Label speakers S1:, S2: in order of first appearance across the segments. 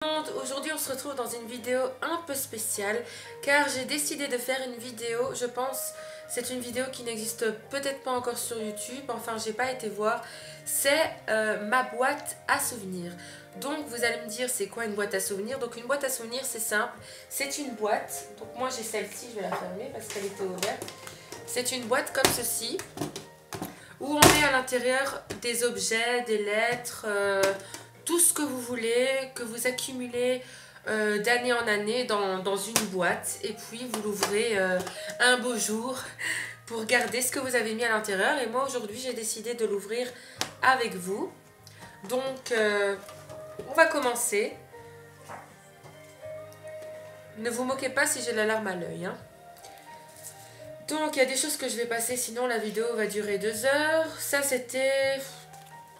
S1: Aujourd'hui on se retrouve dans une vidéo un peu spéciale car j'ai décidé de faire une vidéo, je pense c'est une vidéo qui n'existe peut-être pas encore sur YouTube, enfin j'ai pas été voir, c'est ma boîte à souvenirs. Donc vous allez me dire c'est quoi une boîte à souvenirs? Donc une boîte à souvenirs c'est simple, c'est une boîte, donc moi j'ai celle-ci, je vais la fermer parce qu'elle était ouverte. C'est une boîte comme ceci où on met à l'intérieur des objets, des lettres, tout ce que vous voulez, que vous accumulez d'année en année dans une boîte. Et puis vous l'ouvrez un beau jour pour garder ce que vous avez mis à l'intérieur. Et moi aujourd'hui j'ai décidé de l'ouvrir avec vous. Donc on va commencer. Ne vous moquez pas si j'ai la larme à l'œil, hein. Donc il y a des choses que je vais passer, sinon la vidéo va durer 2 heures. Ça c'était...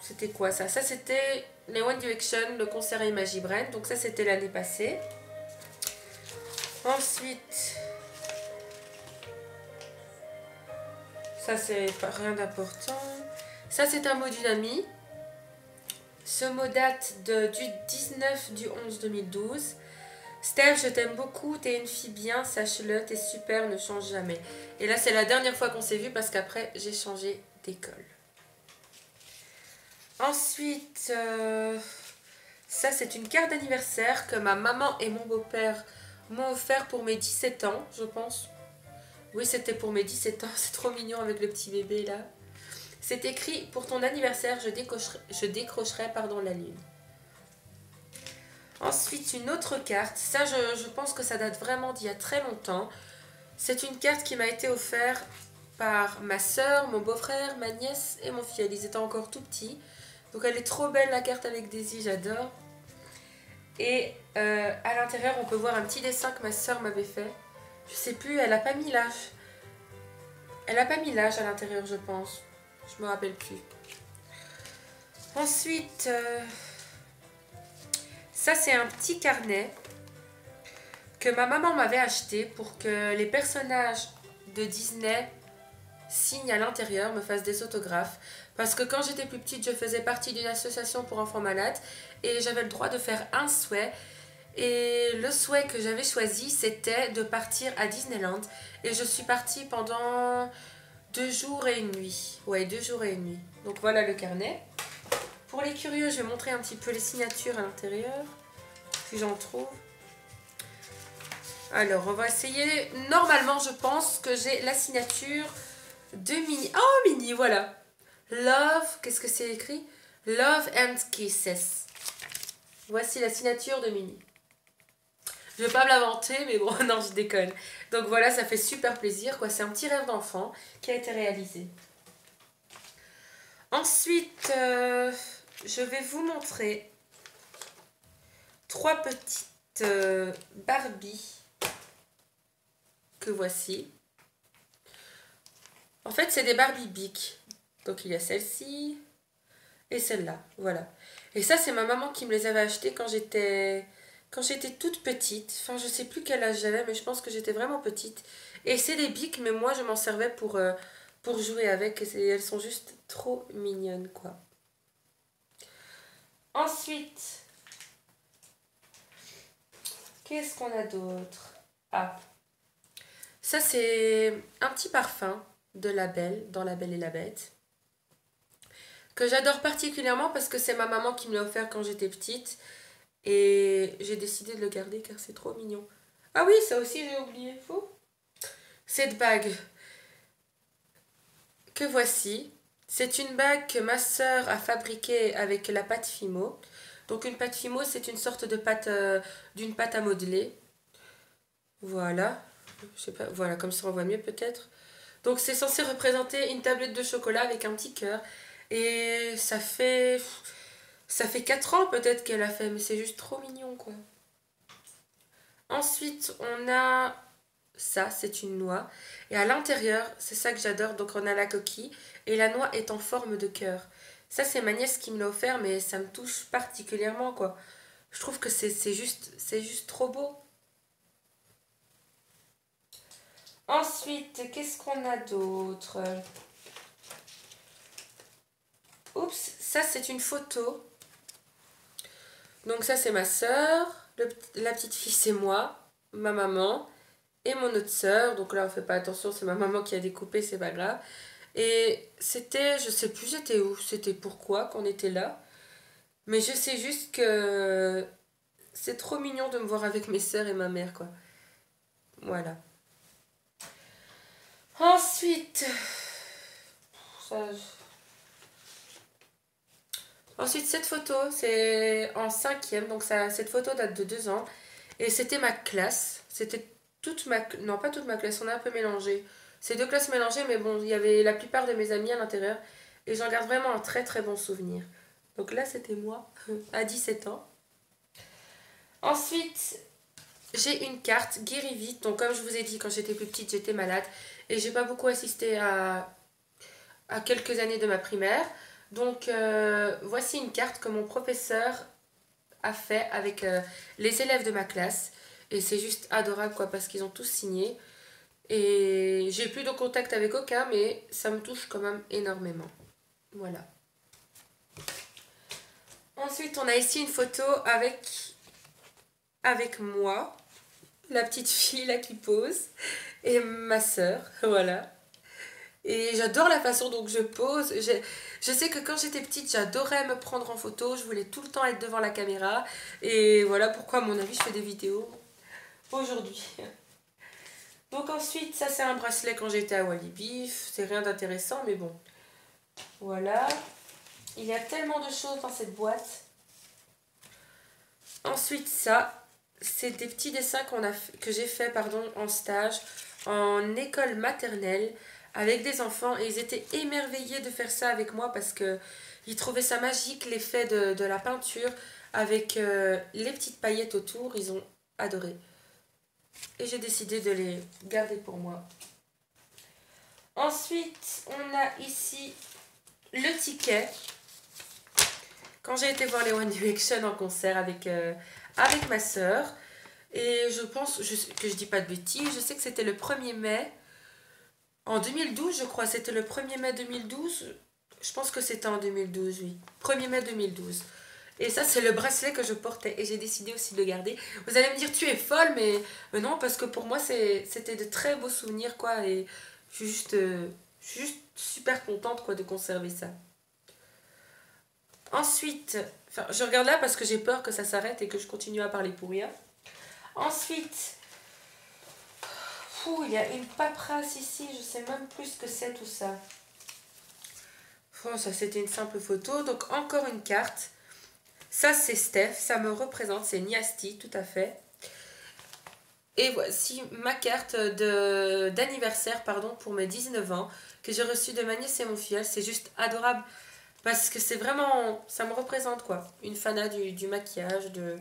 S1: C'était quoi ça? Ça c'était les One Direction, le concert à Imagine Brand. Donc ça c'était l'année passée. Ensuite, ça c'est rien d'important. Ça c'est un mot d'une amie. Ce mot date du 19 du 11 2012. Steph, je t'aime beaucoup, t'es une fille bien, sache-le, t'es super, ne change jamais. Et là c'est la dernière fois qu'on s'est vu parce qu'après j'ai changé d'école. Ensuite, ça c'est une carte d'anniversaire que ma maman et mon beau-père m'ont offert pour mes 17 ans, je pense. Oui, c'était pour mes 17 ans, c'est trop mignon avec le petit bébé là. C'est écrit pour ton anniversaire, je décrocherai pardon, la lune. Ensuite, une autre carte, ça je pense que ça date vraiment d'il y a très longtemps. C'est une carte qui m'a été offerte par ma soeur, mon beau-frère, ma nièce et mon filleul. Ils étaient encore tout petits. Donc elle est trop belle la carte avec Daisy, j'adore. Et à l'intérieur, on peut voir un petit dessin que ma soeur m'avait fait. Je sais plus, elle a pas mis l'âge. Elle a pas mis l'âge à l'intérieur, je pense. Je me rappelle plus. Ensuite, ça c'est un petit carnet que ma maman m'avait acheté pour que les personnages de Disney signent à l'intérieur, me fassent des autographes. Parce que quand j'étais plus petite, je faisais partie d'une association pour enfants malades et j'avais le droit de faire un souhait. Et le souhait que j'avais choisi, c'était de partir à Disneyland. Et je suis partie pendant 2 jours et une nuit. Ouais, 2 jours et une nuit. Donc voilà le carnet. Pour les curieux, je vais montrer un petit peu les signatures à l'intérieur, si j'en trouve. Alors, on va essayer. Normalement, je pense que j'ai la signature de Minnie. Oh, Minnie, voilà. Love, qu'est-ce que c'est écrit? Love and Kisses. Voici la signature de Minnie. Je vais pas me l'inventer, mais bon, non, je déconne. Donc voilà, ça fait super plaisir, quoi. C'est un petit rêve d'enfant qui a été réalisé. Ensuite, je vais vous montrer 3 petites Barbie que voici. En fait, c'est des Barbie Bic. Donc il y a celle-ci et celle-là, voilà. Et ça, c'est ma maman qui me les avait achetées quand j'étais toute petite. Enfin, je sais plus quel âge j'avais, mais je pense que j'étais vraiment petite. Et c'est des bics, mais moi, je m'en servais pour jouer avec. Et elles sont juste trop mignonnes, quoi. Ensuite, qu'est-ce qu'on a d'autre? Ah, ça, c'est un petit parfum de La Belle, dans La Belle et la Bête, que j'adore particulièrement parce que c'est ma maman qui me l'a offert quand j'étais petite. Et j'ai décidé de le garder car c'est trop mignon. Ah oui, ça aussi j'ai oublié. Faux. Cette bague que voici, c'est une bague que ma soeur a fabriquée avec la pâte Fimo. Donc une pâte Fimo, c'est une sorte de pâte, d'une pâte à modeler. Voilà. Je sais pas, voilà, comme ça on voit mieux peut-être. Donc c'est censé représenter une tablette de chocolat avec un petit cœur. Et ça fait 4 ans peut-être qu'elle a fait, mais c'est juste trop mignon quoi. Ensuite, on a ça, c'est une noix. Et à l'intérieur, c'est ça que j'adore, donc on a la coquille. Et la noix est en forme de cœur. Ça, c'est ma nièce qui me l'a offert, mais ça me touche particulièrement, quoi. Je trouve que c'est juste trop beau. Ensuite, qu'est-ce qu'on a d'autre? Oups, ça, c'est une photo Donc ça c'est ma soeur, la petite fille c'est moi, ma maman et mon autre soeur. Donc là on fait pas attention, c'est ma maman qui a découpé, c'est pas grave. Et c'était, je sais plus j'étais où, c'était pourquoi qu'on était là. Mais je sais juste que c'est trop mignon de me voir avec mes soeurs et ma mère quoi. Voilà. Ensuite, ça, ensuite cette photo c'est en cinquième, donc ça, cette photo date de 2 ans. Et c'était ma classe. C'était toute ma... Non, pas toute ma classe, on a un peu mélangé. C'est deux classes mélangées, mais bon, il y avait la plupart de mes amis à l'intérieur. Et j'en garde vraiment un très très bon souvenir. Donc là, c'était moi, à 17 ans. Ensuite, j'ai une carte guéris vite. Donc comme je vous ai dit, quand j'étais plus petite, j'étais malade. Et j'ai pas beaucoup assisté à quelques années de ma primaire. Donc voici une carte que mon professeur a fait avec les élèves de ma classe. Et c'est juste adorable quoi parce qu'ils ont tous signé. Et j'ai plus de contact avec aucun mais ça me touche quand même énormément. Voilà. Ensuite on a ici une photo avec moi, la petite fille là qui pose, et ma soeur, voilà. Et j'adore la façon dont je pose. Je sais que quand j'étais petite, j'adorais me prendre en photo. Je voulais tout le temps être devant la caméra. Et voilà pourquoi, à mon avis, je fais des vidéos aujourd'hui. Donc ensuite, ça c'est un bracelet quand j'étais à Walibi. C'est rien d'intéressant, mais bon. Voilà. Il y a tellement de choses dans cette boîte. Ensuite, ça, c'est des petits dessins que j'ai fait en stage en école maternelle avec des enfants. Et ils étaient émerveillés de faire ça avec moi parce que ils trouvaient ça magique, l'effet de la peinture avec les petites paillettes autour. Ils ont adoré. Et j'ai décidé de les garder pour moi. Ensuite, on a ici le ticket. Quand j'ai été voir les One Direction en concert avec ma soeur. Et je pense que je dis pas de bêtises. Je sais que c'était le 1er mai. En 2012, je crois. C'était le 1er mai 2012. Je pense que c'était en 2012, oui. 1er mai 2012. Et ça, c'est le bracelet que je portais. Et j'ai décidé aussi de le garder. Vous allez me dire, tu es folle, mais non, parce que pour moi, c'était de très beaux souvenirs, quoi. Et je suis juste super contente, quoi, de conserver ça. Ensuite, enfin, je regarde là parce que j'ai peur que ça s'arrête et que je continue à parler pour rien. Ensuite, il y a une paperasse ici. Je sais même plus ce que c'est tout ça. Ça, c'était une simple photo. Donc, encore une carte. Ça, c'est Steph, ça me représente, c'est Niasti, tout à fait. Et voici ma carte d'anniversaire pour mes 19 ans, que j'ai reçue de ma nièce et mon filleul. C'est juste adorable, parce que c'est vraiment, ça me représente, quoi. Une fanat du maquillage, de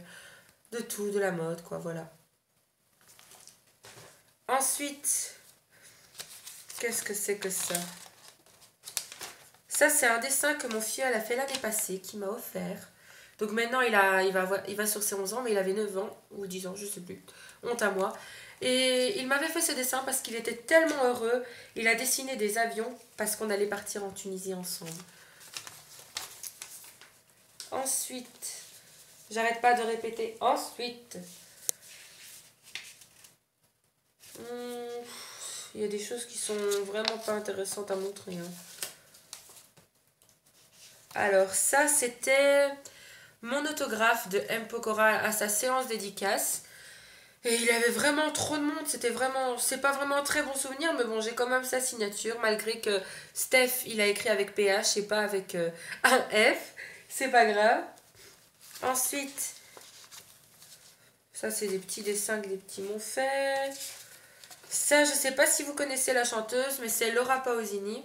S1: tout, de la mode, quoi, voilà. Ensuite, qu'est-ce que c'est que ça? Ça, c'est un dessin que mon filleul a fait l'année passée, qu'il m'a offert. Donc maintenant, il va sur ses 11 ans, mais il avait 9 ans, ou 10 ans, je sais plus. Honte à moi. Et il m'avait fait ce dessin parce qu'il était tellement heureux. Il a dessiné des avions parce qu'on allait partir en Tunisie ensemble. Ensuite, j'arrête pas de répéter. Ensuite, il y a des choses qui sont vraiment pas intéressantes à montrer. Hein. Alors ça, c'était mon autographe de M. Pokora à sa séance dédicace. Et il avait vraiment trop de monde, c'est pas vraiment un très bon souvenir, mais bon, j'ai quand même sa signature, malgré que Steph, il a écrit avec PH et pas avec un F, c'est pas grave. Ensuite, ça c'est des petits dessins que les petits m'ont fait. Ça, je sais pas si vous connaissez la chanteuse, mais c'est Laura Pausini,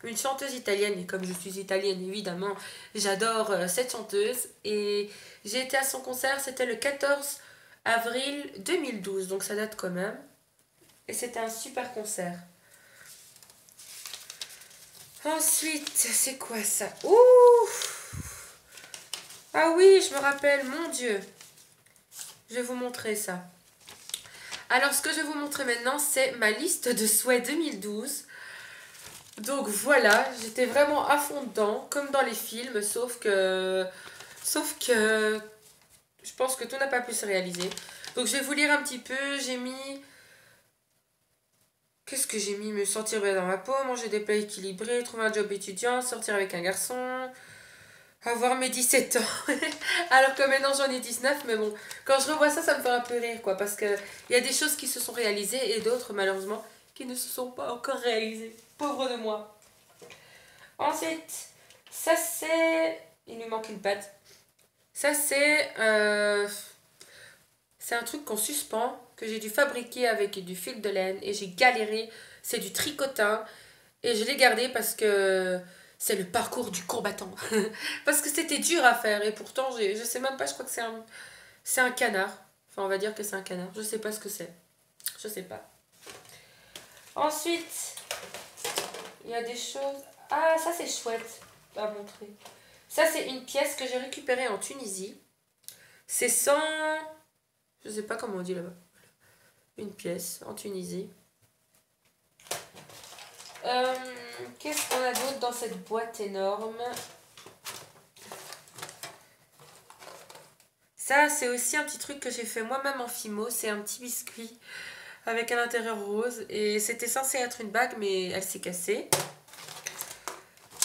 S1: une chanteuse italienne, et comme je suis italienne, évidemment, j'adore cette chanteuse, et j'ai été à son concert, c'était le 14 avril 2012, donc ça date quand même. Et c'était un super concert. Ensuite, c'est quoi ça? Ouh! Ah oui, je me rappelle, mon Dieu. Je vais vous montrer ça. Alors, ce que je vais vous montrer maintenant, c'est ma liste de souhaits 2012. Donc voilà, j'étais vraiment à fond dedans, comme dans les films, sauf que je pense que tout n'a pas pu se réaliser. Donc je vais vous lire un petit peu. J'ai mis... Qu'est-ce que j'ai mis? Me sentir bien dans ma peau, manger des plats équilibrés, trouver un job étudiant, sortir avec un garçon, avoir mes 17 ans. Alors que maintenant j'en ai 19, mais bon, quand je revois ça, ça me fait un peu rire, quoi. Parce qu'il y a des choses qui se sont réalisées et d'autres, malheureusement, qui ne se sont pas encore réalisées. Pauvre de moi. Ensuite, ça c'est... Il lui manque une patte. Ça c'est un truc qu'on suspend, que j'ai dû fabriquer avec du fil de laine et j'ai galéré. C'est du tricotin et je l'ai gardé parce que c'est le parcours du combattant. Parce que c'était dur à faire et pourtant, je sais même pas, je crois que c'est un canard. Enfin, on va dire que c'est un canard. Je sais pas ce que c'est. Je sais pas. Ensuite, il y a des choses... Ah, ça c'est chouette à montrer. Ça c'est une pièce que j'ai récupérée en Tunisie. C'est 100... Je sais pas comment on dit là-bas. Une pièce en Tunisie. Qu'est-ce qu'on a d'autre dans cette boîte énorme? Ça, c'est aussi un petit truc que j'ai fait moi-même en Fimo. C'est un petit biscuit avec un intérieur rose. Et c'était censé être une bague, mais elle s'est cassée.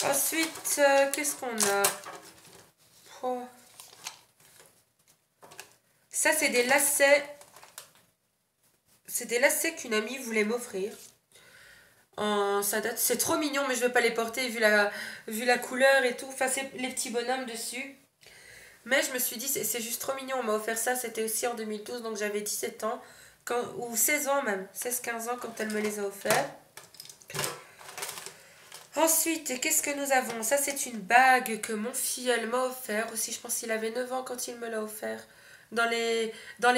S1: Ensuite, qu'est-ce qu'on a? Oh. Ça, c'est des lacets. C'est des lacets qu'une amie voulait m'offrir. Ça date, c'est trop mignon, mais je vais pas les porter vu la couleur et tout. Enfin, c'est les petits bonhommes dessus. Mais je me suis dit, c'est juste trop mignon. On m'a offert ça, c'était aussi en 2012, donc j'avais 17 ans. Ou 16 ans même, 16-15 ans quand elle me les a offerts. Ensuite, qu'est-ce que nous avons? Ça, c'est une bague que mon filleul m'a offert aussi. Je pense qu'il avait 9 ans quand il me l'a offert. Dans les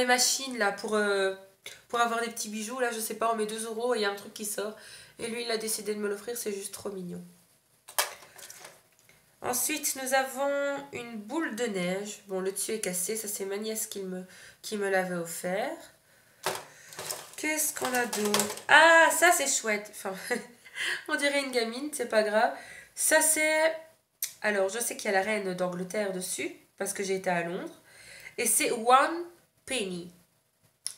S1: machines, là, pour avoir des petits bijoux. Là, je sais pas, on met 2 euros et il y a un truc qui sort. Et lui, il a décidé de me l'offrir. C'est juste trop mignon. Ensuite, nous avons une boule de neige. Bon, le dessus est cassé. Ça, c'est ma nièce qui me l'avait offert. Qu'est-ce qu'on a d'autre? Ah, ça, c'est chouette. Enfin, on dirait une gamine, c'est pas grave. Ça, c'est... Alors, je sais qu'il y a la reine d'Angleterre dessus, parce que j'ai été à Londres. Et c'est One Penny.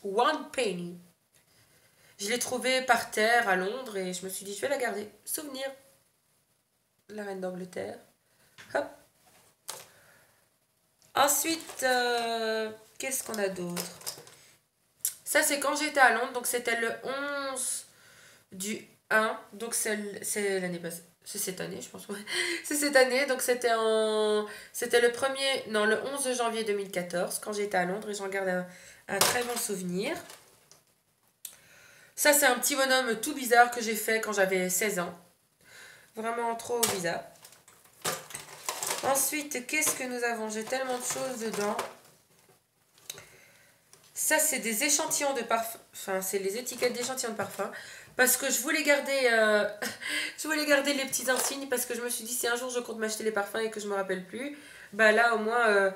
S1: One Penny. Je l'ai trouvée par terre à Londres et je me suis dit, je vais la garder. Souvenir. La reine d'Angleterre. Hop. Ensuite, qu'est-ce qu'on a d'autre? Ça, c'est quand j'étais à Londres. Donc, c'était le 11 du 1. Donc, c'est l'année passée. C'est cette année, je pense. Ouais. C'est cette année. Donc, c'était le premier... Non, le 11 janvier 2014, quand j'étais à Londres. Et j'en garde un très bon souvenir. Ça, c'est un petit bonhomme tout bizarre que j'ai fait quand j'avais 16 ans. Vraiment trop bizarre. Ensuite, qu'est-ce que nous avons? J'ai tellement de choses dedans. Ça, c'est des échantillons de parfum. Enfin, c'est les étiquettes d'échantillons de parfum. Parce que je voulais garder je voulais garder les petits insignes. Parce que je me suis dit, si un jour je compte m'acheter les parfums et que je me rappelle plus, bah là, au moins,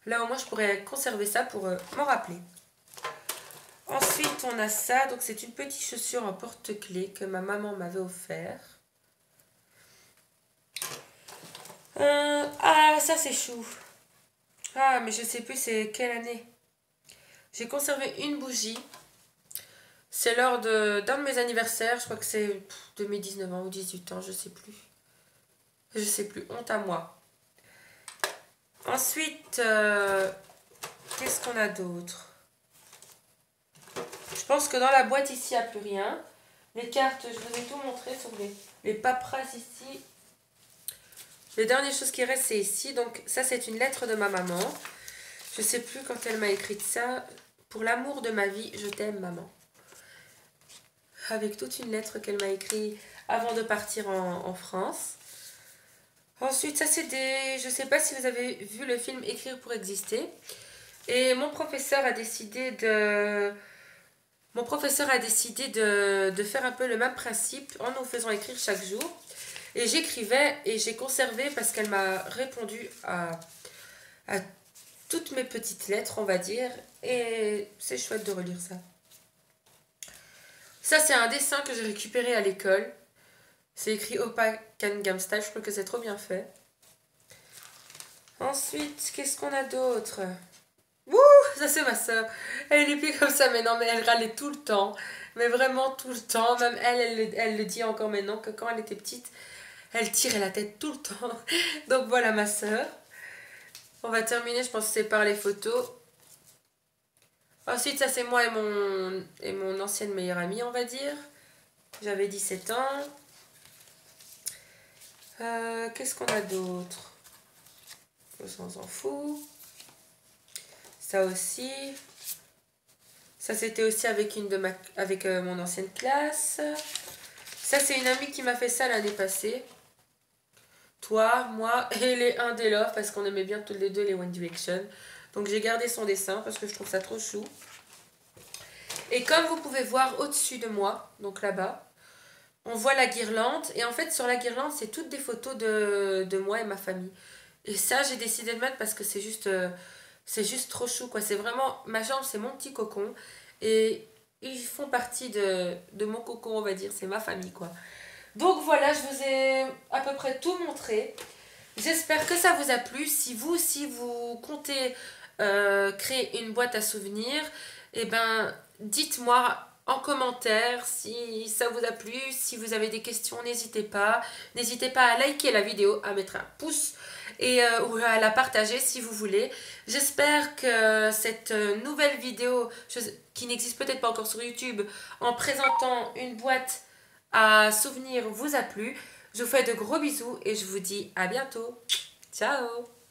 S1: je pourrais conserver ça pour m'en rappeler. Ensuite, on a ça. Donc, c'est une petite chaussure en porte-clés que ma maman m'avait offert. Ah, ça, c'est chou. Ah, mais je sais plus c'est quelle année. J'ai conservé une bougie. C'est lors d'un de mes anniversaires. Je crois que c'est de mes 19 ans ou 18 ans. Je sais plus. Je sais plus. Honte à moi. Ensuite, qu'est-ce qu'on a d'autre? Je pense que dans la boîte ici, il n'y a plus rien. Les cartes, je vous ai tout montré sur les paperasses ici. Les dernières choses qui restent, c'est ici. Donc, ça, c'est une lettre de ma maman. Je sais plus quand elle m'a écrit ça. Pour l'amour de ma vie, je t'aime, maman. Avec toute une lettre qu'elle m'a écrite avant de partir en France. Ensuite, ça, c'est des... Je sais pas si vous avez vu le film Écrire pour exister. Et mon professeur a décidé de... de faire un peu le même principe en nous faisant écrire chaque jour. Et j'écrivais et j'ai conservé parce qu'elle m'a répondu à toutes mes petites lettres, on va dire. Et c'est chouette de relire ça. Ça, c'est un dessin que j'ai récupéré à l'école. C'est écrit Opa Gangnam Style. Je trouve que c'est trop bien fait. Ensuite, qu'est-ce qu'on a d'autre? Ouh, ça c'est ma soeur. Elle est plus comme ça maintenant, mais elle râlait tout le temps. Mais vraiment tout le temps. Même elle le dit encore maintenant que quand elle était petite, elle tirait la tête tout le temps. Donc voilà ma soeur. On va terminer, je pense que c'est par les photos. Ensuite, ça c'est moi et mon ancienne meilleure amie, on va dire. J'avais 17 ans. Qu'est-ce qu'on a d'autre? On s'en fout. Ça aussi. Ça c'était aussi avec avec mon ancienne classe. Ça c'est une amie qui m'a fait ça l'année passée. Toi, moi et les un des Love parce qu'on aimait bien tous les deux les One Direction. Donc j'ai gardé son dessin parce que je trouve ça trop chou. Et comme vous pouvez voir au-dessus de moi, donc là-bas, on voit la guirlande. Et en fait, sur la guirlande, c'est toutes des photos de moi et ma famille. Et ça, j'ai décidé de mettre parce que c'est juste trop chou, quoi. C'est vraiment, ma chambre, c'est mon petit cocon. Et ils font partie de mon cocon, on va dire. C'est ma famille, quoi. Donc voilà, je vous ai à peu près tout montré. J'espère que ça vous a plu. Si vous aussi, vous comptez créer une boîte à souvenirs, eh ben, dites-moi en commentaire si ça vous a plu. Si vous avez des questions, n'hésitez pas. N'hésitez pas à liker la vidéo, à mettre un pouce et ou à la partager si vous voulez. J'espère que cette nouvelle vidéo, qui n'existe peut-être pas encore sur YouTube, en présentant une boîte à souvenirs vous a plu. Je vous fais de gros bisous et je vous dis à bientôt. Ciao!